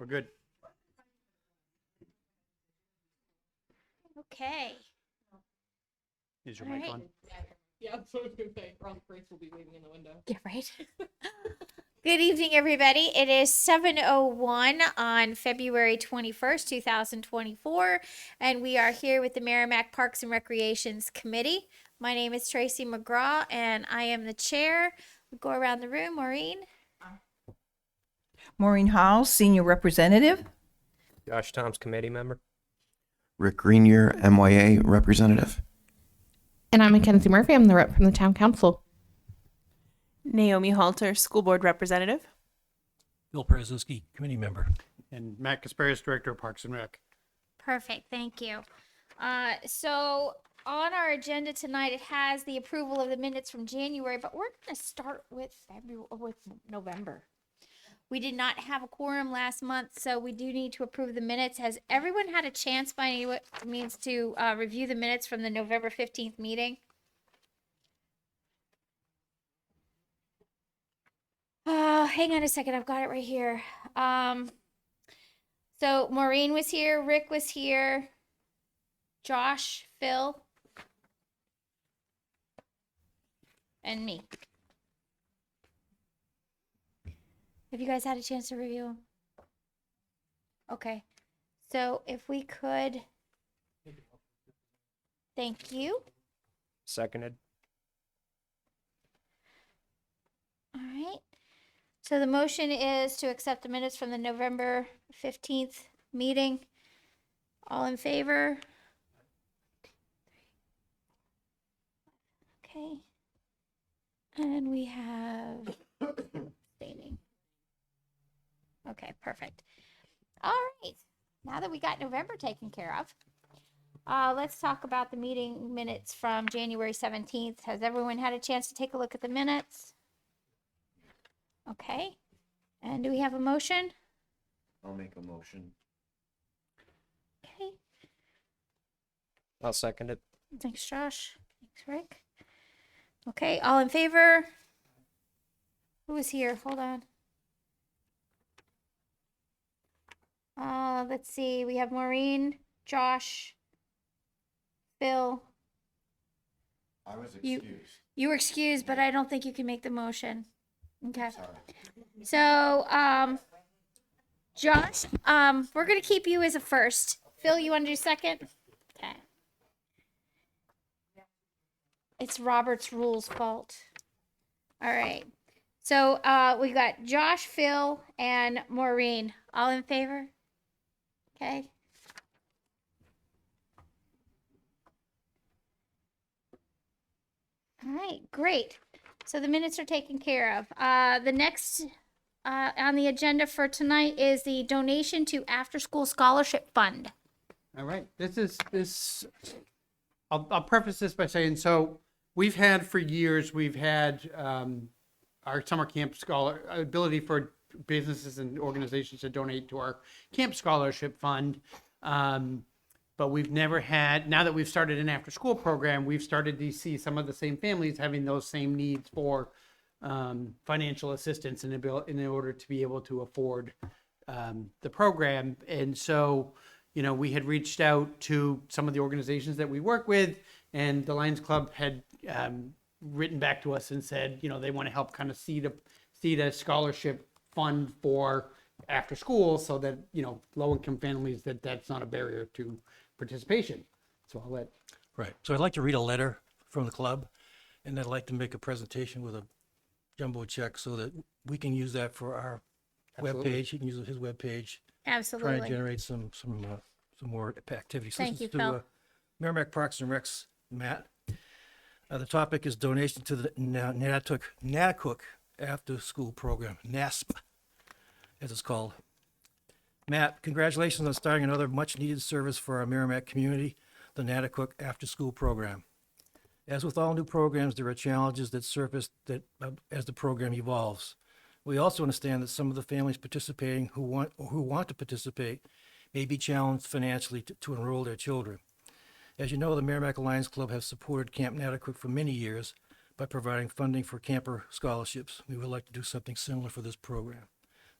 We're good. Okay. Is your All mic right. on? Yeah, that's what I was gonna say. Ron Grace will be waiting in the window. Yeah, right. Good evening, everybody. It is 7:01 on February 21st, 2024, and we are here with the Merrimack Parks and Recreations Committee. My name is Tracy McGraw, and I am the chair. We go around the room. Maureen? Maureen Howell, Senior Representative. Josh Toms, committee member. Rick Greenier, MYA representative. And I'm Mackenzie Murphy. I'm the rep from the town council. Naomi Halter, school board representative. Bill Perezuski, committee member. And Matt Kasparis, Director of Parks and Rec. Perfect, thank you. So on our agenda tonight, it has the approval of the minutes from January, but we're going to start with November. We did not have a quorum last month, so we do need to approve the minutes. Has everyone had a chance by any means to review the minutes from the November 15th meeting? Hang on a second. I've got it right here. So Maureen was here, Rick was here, Josh, Phil, and me. Have you guys had a chance to review them? Okay. So if we could, thank you. Seconded. All right. So the motion is to accept the minutes from the November 15th meeting. All in favor? Okay. And we have abstaining. Okay, perfect. All right. Now that we got November taken care of, let's talk about the meeting minutes from January 17th. Has everyone had a chance to take a look at the minutes? Okay. And do we have a motion? I'll make a motion. Okay. I'll second it. Thanks, Josh. Thanks, Rick. Okay, all in favor? Who was here? Hold on. Let's see. We have Maureen, Josh, Phil. I was You were excused, but I don't think you can make the motion. Okay. Sorry. So, Josh, we're gonna keep you as a first. Phil, you want to do second? Okay. It's Robert's rules fault. All right. So, we got Josh, Phil, and Maureen. All in favor? Okay. All right, great. So the minutes are taken care of. The next on the agenda for tonight is the donation to After School Scholarship Fund. All right. I'll preface this by saying, so we've had for years, we've had our summer camp ability for businesses and organizations to donate to our camp scholarship fund. But we've never had, now that we've started an after school program, we've started to see some of the same families having those same needs for financial assistance in order to be able to afford the program. And so, you know, we had reached out to some of the organizations that we work with, and the Lions Club had written back to us and said, you know, they want to help kind of seed a scholarship fund for after school, so that, you know, low income families, that's not a barrier to participation. So I'll let. Right. So I'd like to read a letter from the club, and I'd like to make a presentation with a jumbo check so that we can use that for our Absolutely. webpage. He can use his webpage, trying to Absolutely. generate some more activities. Thank This you, is to, Phil. Merrimack Parks and Recs, Matt. The topic is donation to the Natticook After School Program, NASP, as it's called. Matt, congratulations on starting another much-needed service for our Merrimack community, the Natticook After School Program. As with all new programs, there are challenges that surface as the program evolves. We also understand that some of the families participating who want to participate may be challenged financially to enroll their children. As you know, the Merrimack Lions Club has supported Camp Natticook for many years by providing funding for camper scholarships. We would like to do something similar for this program.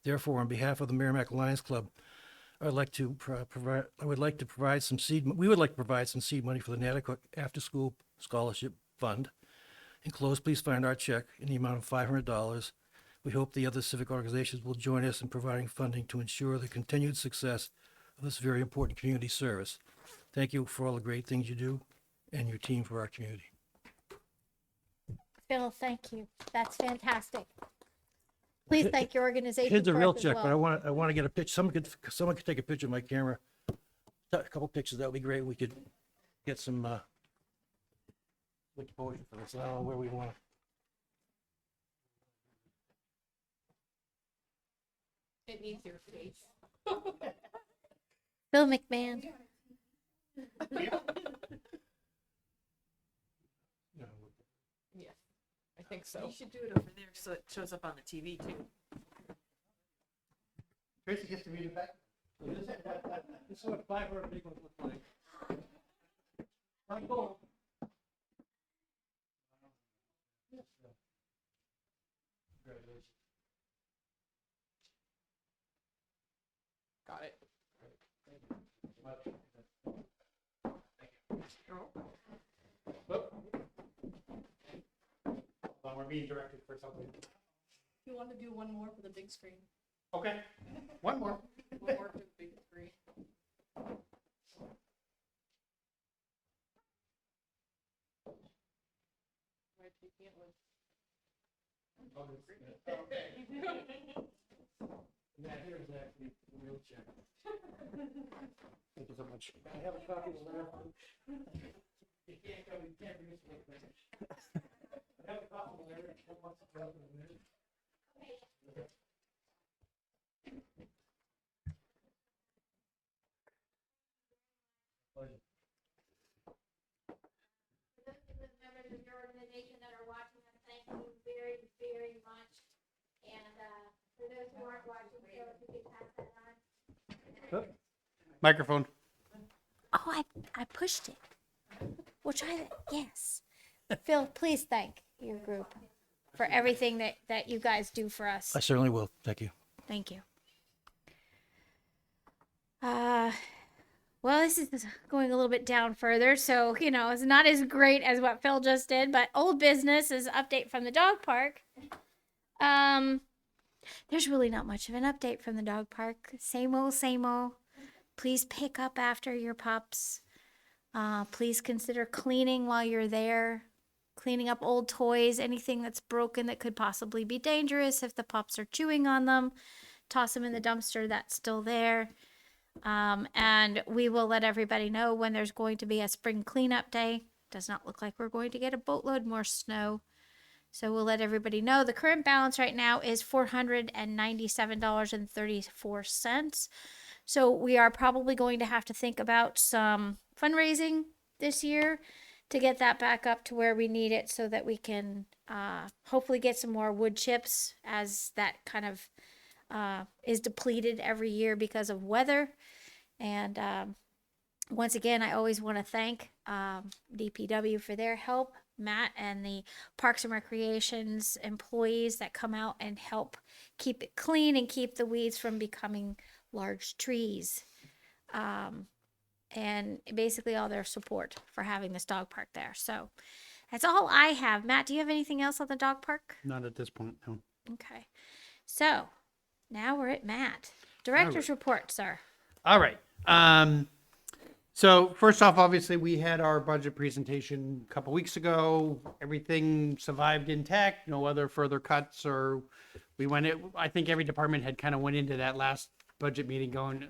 Therefore, on behalf of the Merrimack Lions Club, we would like to provide some seed money for the Natticook After School Scholarship Fund. Enclosed, please find our check in the amount of $500. We hope the other civic organizations will join us in providing funding to ensure the continued success of this very important community service. Thank you for all the great things you do and your team for our community. Phil, thank you. That's fantastic. Please thank your organization. Kid's a for real us as check, well. but I want to get a picture. Someone could take a picture of my camera. A couple pictures, that would be great. We could get some exposure for this. I don't know where we want to. It needs your face. Bill McMahon. Yes, I think so. You should do it over there so it shows up on the TV too. Tracy gets to read it back. This is what 500 people look like. My goal. Congratulations. Got it. We're being directed for something. You want to do one more for the big screen? Okay, one more. One more for the big screen. Yeah, here's actually the real check. Thank you so much. I have a copy of the letter. You can't come, you can't bring this to the I have a copy of the letter. If someone wants to go in a minute. Pleasure. For those of the members of your organization that are watching us, thank you very, very much. And for those who aren't watching, Phil, if you could pass that on. Microphone. Oh, I pushed it. We'll try that. Yes. Phil, please thank your group for everything that you guys do for us. I certainly will. Thank you. Thank you. Well, this is going a little bit down further, so it's not as great as what Phil just did. But old business is update from the dog park. There's really not much of an update from the dog park. Same old, same old. Please pick up after your pups. Please consider cleaning while you're there. Cleaning up old toys, anything that's broken that could possibly be dangerous if the pups are chewing on them. Toss them in the dumpster that's still there. And we will let everybody know when there's going to be a spring cleanup day. Does not look like we're going to get a boatload more snow. So we'll let everybody know. The current balance right now is $497.34. So we are probably going to have to think about some fundraising this year to get that back up to where we need it so that we can hopefully get some more wood chips as that kind of is depleted every year because of weather. And once again, I always want to thank DPW for their help, Matt and the Parks and Recreations employees that come out and help keep it clean and keep the weeds from becoming large trees. And basically all their support for having this dog park there. So that's all I have. Matt, do you have anything else on the dog park? Not at this point, no. Okay. So now we're at Matt. Director's report, sir. All right. So first off, obviously, we had our budget presentation a couple weeks ago. Everything survived intact. No other further cuts, or I think every department had kind of went into that last budget meeting going,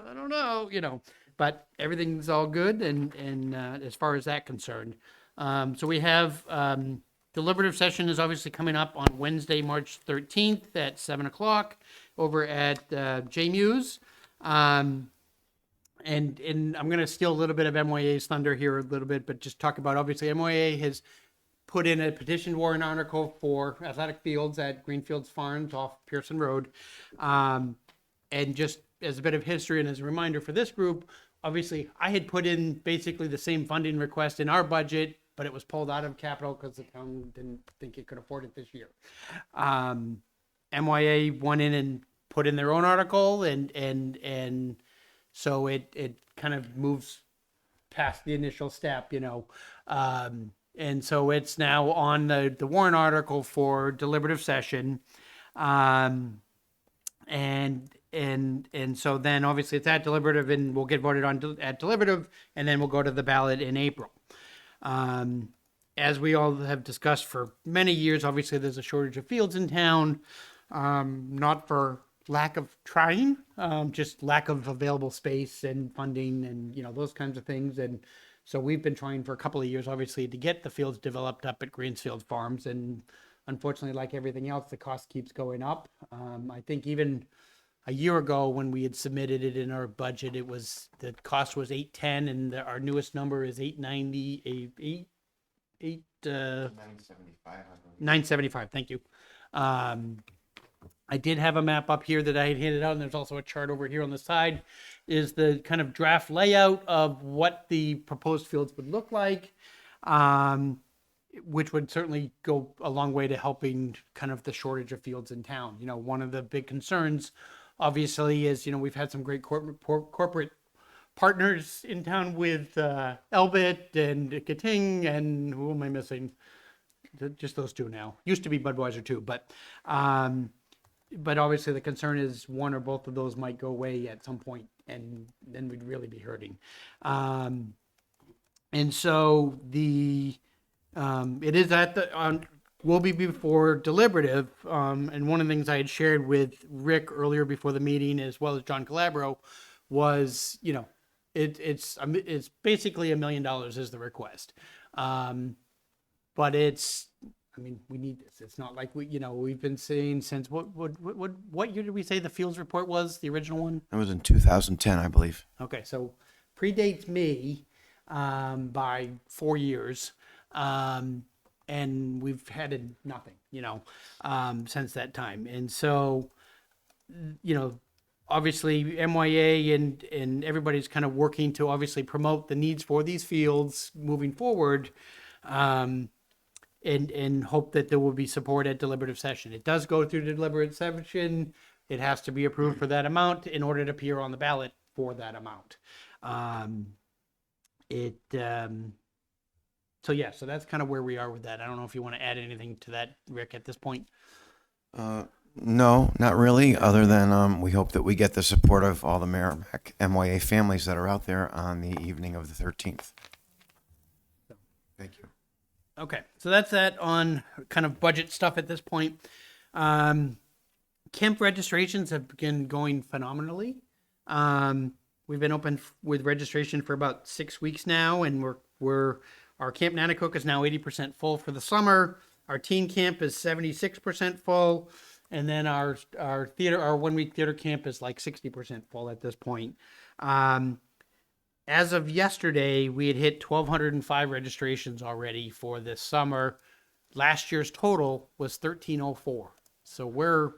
I don't know, but everything's all good. And as far as that concerned, so we have deliberative session is obviously coming up on Wednesday, March 13th at 7:00 over at JMU's. And I'm going to steal a little bit of MYA's thunder here a little bit, but just talk about, obviously, MYA has put in a petition warrant article for athletic fields at Greenfields Farms off Pearson Road. And just as a bit of history and as a reminder for this group, obviously, I had put in basically the same funding request in our budget, but it was pulled out of capital because the town didn't think it could afford it this year. MYA went in and put in their own article, and so it kind of moves past the initial step, you know. And so it's now on the warrant article for deliberative session. And so then obviously it's at deliberative and we'll get voted on at deliberative, and then we'll go to the ballot in April. As we all have discussed for many years, obviously there's a shortage of fields in town, not for lack of trying, just lack of available space and funding and, you know, those kinds of things. And so we've been trying for a couple of years, obviously, to get the fields developed up at Greensfield Farms. And unfortunately, like everything else, the cost keeps going up. I think even a year ago when we had submitted it in our budget, it was, the cost was 810, and our newest number is 890, 975. Thank you. I did have a map up here that I had handed out, and there's also a chart over here on the side, is the kind of draft layout of what the proposed fields would look like, which would certainly go a long way to helping kind of the shortage of fields in town. You know, one of the big concerns, obviously, is, you know, we've had some great corporate partners in town with Elbit and Kating, and who am I missing? Just those two now. Used to be Budweiser too, but obviously the concern is one or both of those might go away at some point, and then we'd really be hurting. And so it is at the will be before deliberative. And one of the things I had shared with Rick earlier before the meeting, as well as John Calabro, was, you know, it's basically $1 million is the request. But it's, I mean, we need this. It's not like we've been saying since what year did we say the Fields report was, the original one? That was in 2010, I believe. Okay, so predates me by 4 years, and we've had nothing, since that time. And so, obviously MYA and everybody's kind of working to obviously promote the needs for these fields moving forward. And hope that there will be support at deliberative session. It does go through deliberative session. It has to be approved for that amount in order to appear on the ballot for that amount. So that's kind of where we are with that. I don't know if you want to add anything to that, Rick, at this point. No, not really, other than we hope that we get the support of all the Merrimack MYA families that are out there on the evening of the 13th. Thank you. Okay, so that's that on kind of budget stuff at this point. Camp registrations have been going phenomenally. We've been open with registration for about 6 weeks now, and our Camp Nanticoke is now 80% full for the summer. Our teen camp is 76% full, and then our 1 week theater camp is like 60% full at this point. As of yesterday, we had hit 1,205 registrations already for this summer. Last year's total was 1,304. So we're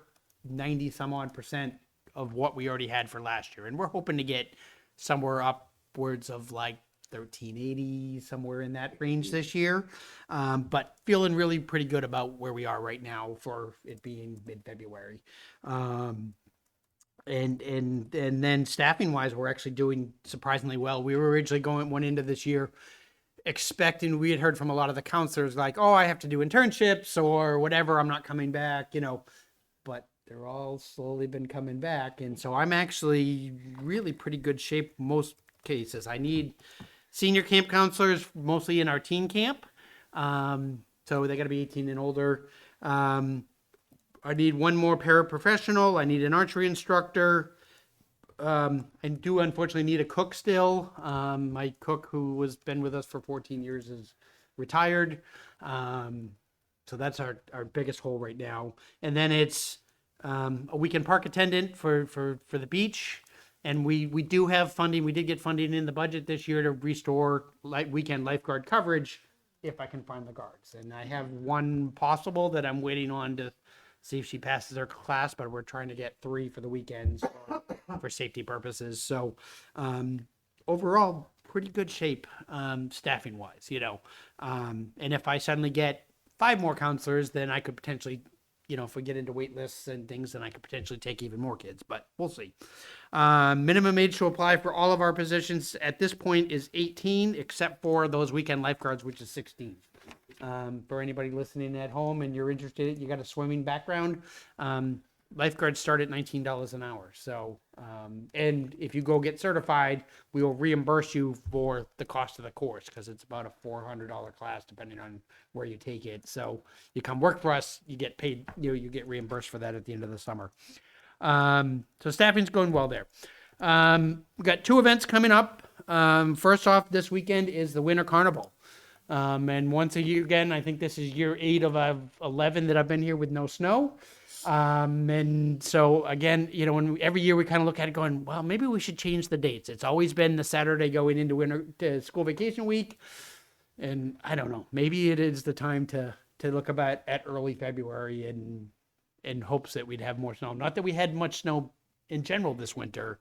90 some odd % of what we already had for last year. And we're hoping to get somewhere upwards of like 1,380, somewhere in that range this year. But feeling really pretty good about where we are right now for it being mid-February. And then staffing wise, we're actually doing surprisingly well. We were originally went into this year expecting, we had heard from a lot of the counselors like, oh, I have to do internships or whatever, I'm not coming back, but they're all slowly been coming back. And so I'm actually really pretty good shape most cases. I need senior camp counselors mostly in our teen camp. So they got to be 18 and older. I need one more paraprofessional. I need an archery instructor. I do unfortunately need a cook still. My cook, who has been with us for 14 years, is retired. So that's our biggest hole right now. And then it's a weekend park attendant for the beach. And we do have funding. We did get funding in the budget this year to restore weekend lifeguard coverage if I can find the guards. And I have one possible that I'm waiting on to see if she passes her class, but we're trying to get 3 for the weekends for safety purposes. So overall, pretty good shape staffing wise, And if I suddenly get 5 more counselors, then I could potentially if we get into wait lists and things, then I could potentially take even more kids, but we'll see. Minimum age to apply for all of our positions at this point is 18, except for those weekend lifeguards, which is 16. For anybody listening at home and you're interested, you got a swimming background, lifeguards start at $19 an hour. So, and if you go get certified, we will reimburse you for the cost of the course because it's about a $400 class depending on where you take it. So you come work for us, you get paid, you get reimbursed for that at the end of the summer. So staffing's going well there. We've got 2 events coming up. First off, this weekend is the Winter Carnival. And once a year again, I think this is year 8 of 11 that I've been here with no snow. And so again, every year we kind of look at it going, well, maybe we should change the dates. It's always been the Saturday going into to school vacation week. And I don't know, maybe it is the time to look about at early February in hopes that we'd have more snow. Not that we had much snow in general this winter.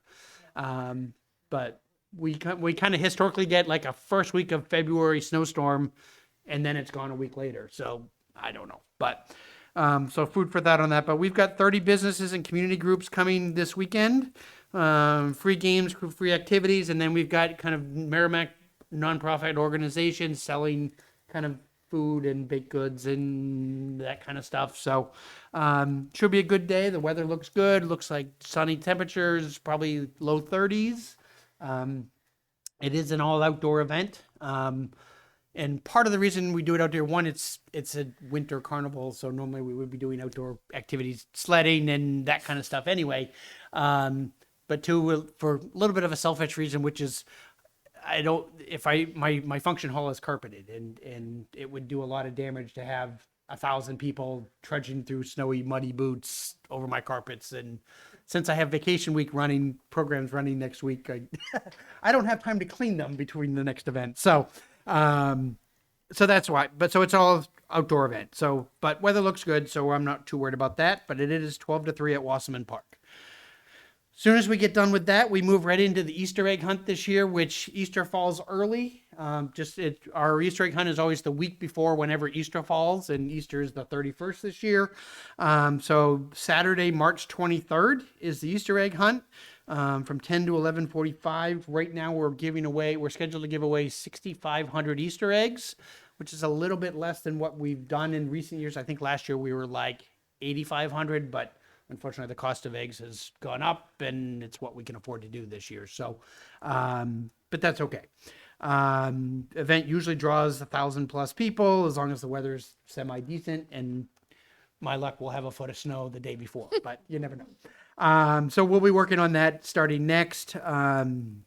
But we kind of historically get like a first week of February snowstorm and then it's gone a week later. So I don't know, but so food for thought on that. But we've got 30 businesses and community groups coming this weekend, free games, free activities. And then we've got kind of Merrimack nonprofit organizations selling kind of food and baked goods and that kind of stuff. So should be a good day. The weather looks good. Looks like sunny temperatures, probably low 30s. It is an all outdoor event. And part of the reason we do it outdoor, one, it's a winter carnival. So normally we would be doing outdoor activities, sledding and that kind of stuff anyway. But two, for a little bit of a selfish reason, which is my function hall is carpeted and it would do a lot of damage to have 1,000 people trudging through snowy, muddy boots over my carpets. And since I have vacation week programs running next week, I don't have time to clean them between the next event. So that's why, so it's all outdoor event. So, but weather looks good. So I'm not too worried about that, but it is 12 to 3 at Wasserman Park. Soon as we get done with that, we move right into the Easter egg hunt this year, which Easter falls early. Our Easter egg hunt is always the week before whenever Easter falls, and Easter is the 31st this year. So Saturday, March 23rd is the Easter egg hunt from 10 to 11:45. Right now we're scheduled to give away 6,500 Easter eggs, which is a little bit less than what we've done in recent years. I think last year we were like 8,500, but unfortunately, the cost of eggs has gone up, and it's what we can afford to do this year. So, but that's okay. Event usually draws 1,000+ people as long as the weather's semi-decent, and my luck, we'll have a foot of snow the day before, but you never know. So we'll be working on that starting next, and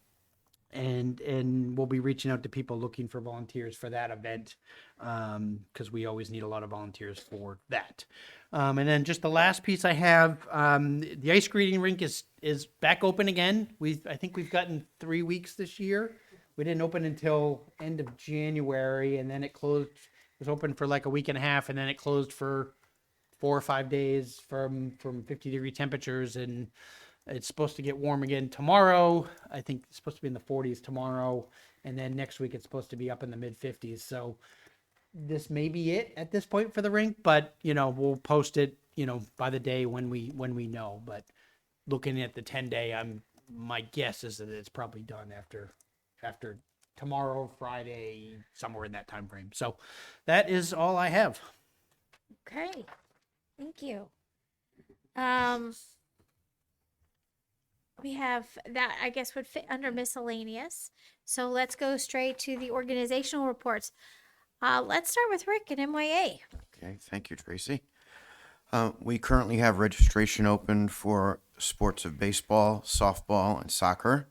we'll be reaching out to people looking for volunteers for that event, because we always need a lot of volunteers for that. And then just the last piece I have, the ice skating rink is back open again. I think we've gotten 3 weeks this year. We didn't open until end of January, and then it closed. It was open for like a week and a half, and then it closed for 4 or 5 days from 50-degree temperatures. And it's supposed to get warm again tomorrow. I think it's supposed to be in the 40s tomorrow, and then next week it's supposed to be up in the mid-50s. So this may be it at this point for the rink, but we'll post it by the day when we know. But looking at the 10-day, my guess is that it's probably done after tomorrow, Friday, somewhere in that time frame. So that is all I have. Okay, thank you. We have that, I guess, would fit under miscellaneous. So let's go straight to the organizational reports. Let's start with Rick at MYA. Okay, thank you, Tracy. We currently have registration open for sports of baseball, softball, and soccer.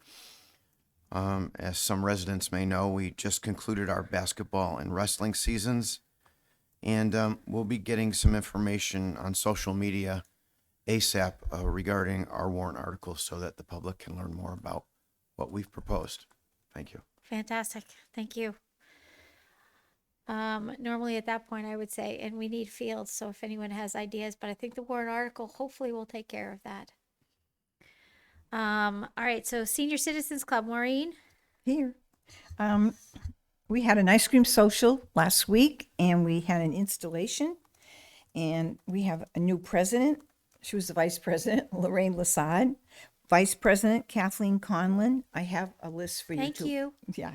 As some residents may know, we just concluded our basketball and wrestling seasons, and we'll be getting some information on social media ASAP regarding our warrant articles so that the public can learn more about what we've proposed. Thank you. Fantastic, thank you. Normally at that point I would say, and we need fields, so if anyone has ideas, but I think the warrant article hopefully will take care of that. All right, so Senior Citizens Club, Maureen. Here. We had an ice cream social last week and we had an installation. And we have a new president. She was the vice president, Lorraine Lasad. Vice President Kathleen Conlon. I have a list for you Thank too. you. Yeah.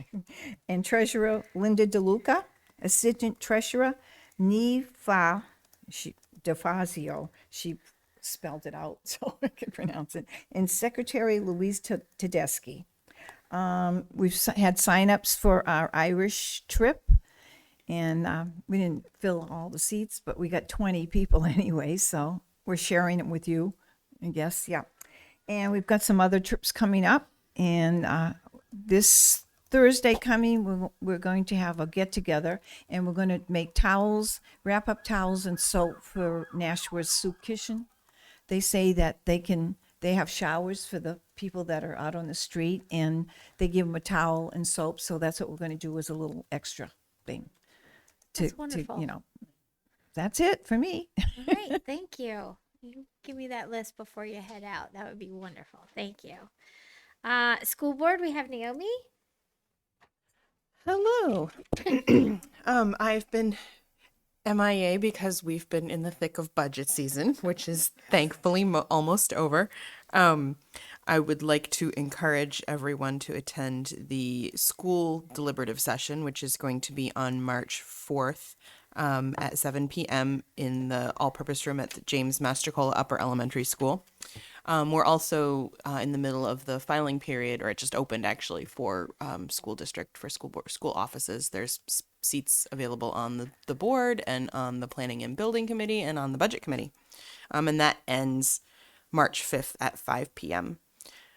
And Treasurer Linda DeLuca. Assistant Treasurer Nifa DeFazio. She spelled it out so I can pronounce it. And Secretary Louise Tedeschi. We've had signups for our Irish trip, and we didn't fill all the seats, but we got 20 people anyway, so we're sharing it with you, I guess, yeah. And we've got some other trips coming up, and this Thursday coming, we're going to have a get-together, and we're going to make towels, wrap-up towels and soap for Nashwa's Soup Kitchen. They say that they have showers for the people that are out on the street, and they give them a towel and soap. So that's what we're going to do as a little extra thing. That's wonderful. That's it for me. All right, thank you. You give me that list before you head out. That would be wonderful. Thank you. School board, we have Naomi. Hello. I've been MIA because we've been in the thick of budget season, which is thankfully almost over. I would like to encourage everyone to attend the school deliberative session, which is going to be on March 4th at 7 p.m. in the all-purpose room at the James Mastercola Upper Elementary School. We're also in the middle of the filing period, or it just opened actually for school district, for school board, school offices. There's seats available on the board and on the planning and building committee and on the budget committee. And that ends March 5th at 5 p.m.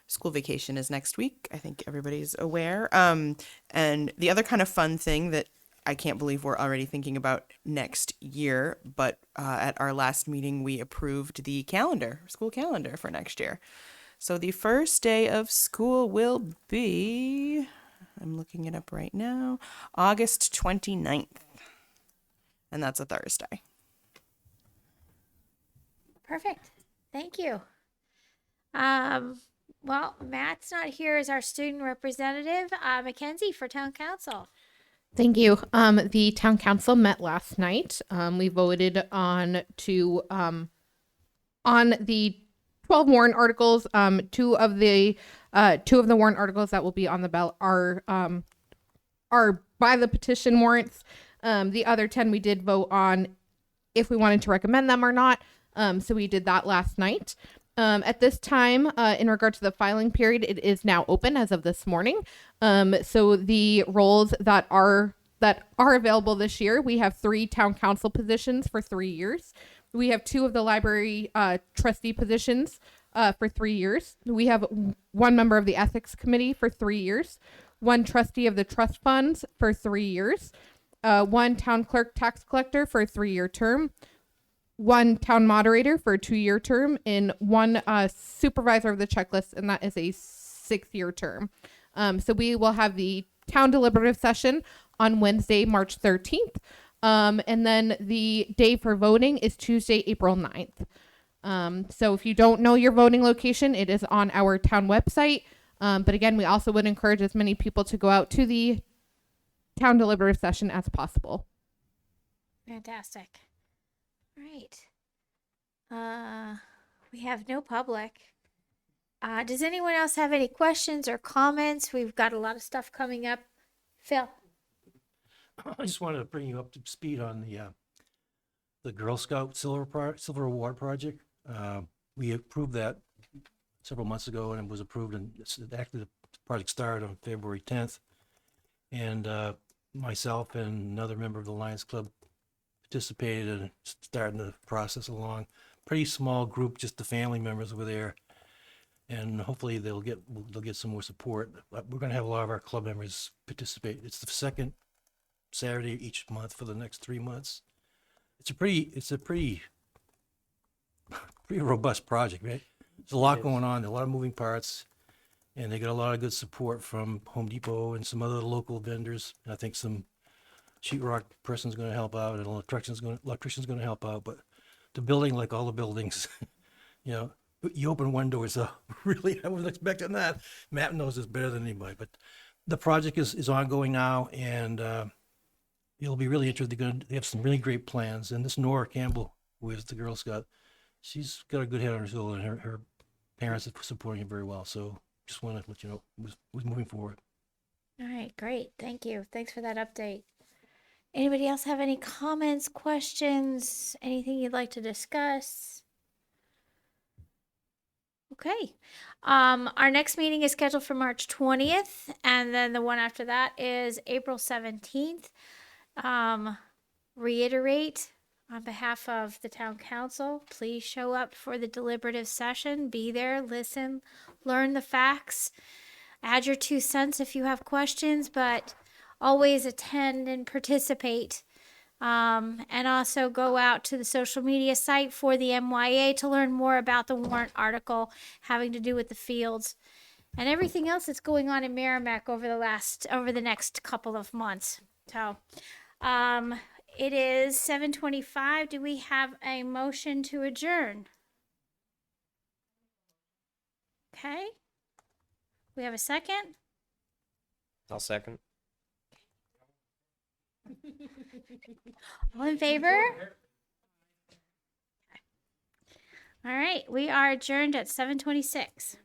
School vacation is next week. I think everybody's aware. And the other kind of fun thing that I can't believe we're already thinking about next year, but at our last meeting, we approved the school calendar for next year. So the first day of school will be, I'm looking it up right now, August 29th. And that's a Thursday. Perfect. Thank you. Well, Matt's not here as our student representative. Mackenzie for town council. Thank you. The town council met last night. We voted on the 12 warrant articles. Two of the warrant articles that will be on the ballot are by the petition warrants. The other 10 we did vote on if we wanted to recommend them or not. So we did that last night. At this time, in regard to the filing period, it is now open as of this morning. So the roles that are available this year, we have 3 town council positions for 3 years. We have 2 of the library trustee positions for 3 years. We have 1 member of the ethics committee for 3 years, 1 trustee of the trust funds for 3 years, 1 town clerk tax collector for a 3-year term, 1 town moderator for a 2-year term, and 1 supervisor of the checklist, and that is a 6-year term. So we will have the town deliberative session on Wednesday, March 13th. And then the day for voting is Tuesday, April 9th. So if you don't know your voting location, it is on our town website. But again, we also would encourage as many people to go out to the town deliberative session as possible. Fantastic. All right. We have no public. Does anyone else have any questions or comments? We've got a lot of stuff coming up. Phil. I just wanted to bring you up to speed on the Girl Scout Silver Award project. We approved that several months ago, and it was approved, and actually the project started on February 10th. And myself and another member of the Lions Club participated in starting the process along. Pretty small group, just the family members were there, and hopefully they'll get some more support. But we're going to have a lot of our club members participate. It's the second Saturday each month for the next 3 months. It's a pretty robust project, right? There's a lot going on, a lot of moving parts, and they got a lot of good support from Home Depot and some other local vendors. And I think some sheetrock person's going to help out, and an electrician's going to help out. But the building, like all the buildings, you open one door, so really I wasn't expecting that. Matt knows this better than anybody. But the project is ongoing now, and it'll be really interesting. They have some really great plans, and this Nora Campbell whereas the Girl Scout, she's got a good head on her shoulder, and her parents are supporting her very well. So just want to let you know we're moving forward. All right, great. Thank you. Thanks for that update. Anybody else have any comments, questions, anything you'd like to discuss? Okay. Our next meeting is scheduled for March 20th, and then the one after that is April 17th. Reiterate on behalf of the town council, please show up for the deliberative session. Be there, listen, learn the facts, add your 2 cents if you have questions, but always attend and participate. And also go out to the social media site for the MYA to learn more about the warrant article having to do with the fields and everything else that's going on in Merrimack over the next couple of months. So, it is 7:25. Do we have a motion to adjourn? Okay. We have a second? I'll second. All in favor? All right, we are adjourned at 7:26.